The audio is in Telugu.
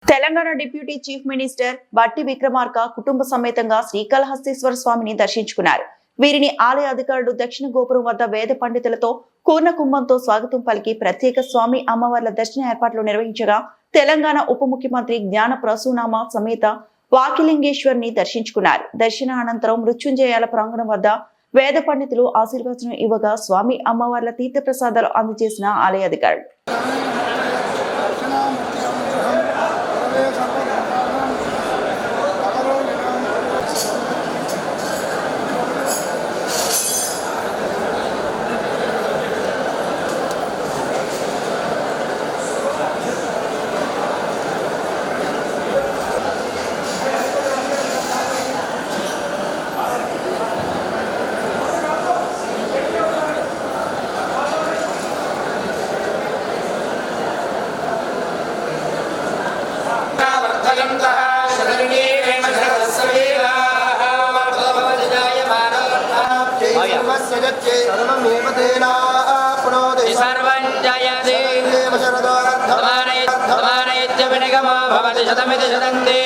తెలంగాణ డిప్యూటీ చీఫ్ మినిస్టర్ బట్టి విక్రమార్క కుటుంబ సమేతంగా శ్రీకాళహస్తీశ్వర స్వామిని దర్శించుకున్నారు. వీరిని ఆలయ అధికారులు దక్షిణ గోపురం వద్ద వేద పండితులతో పూర్ణ కుంభంతో స్వాగతం పలికి ప్రత్యేక స్వామి అమ్మవార్ల దర్శన ఏర్పాట్లు నిర్వహించగా తెలంగాణ ఉప ముఖ్యమంత్రి జ్ఞాన ప్రసూనామ సమేత వాకిలింగేశ్వర్ని దర్శించుకున్నారు. దర్శన అనంతరం మృత్యుంజయాల ప్రాంగణం వద్ద వేద పండితులు ఆశీర్వచనం ఇవ్వగా స్వామి అమ్మవార్ల తీర్థ ప్రసాదాలు అందజేసిన ఆలయ అధికారులు शतमिति शतन्ते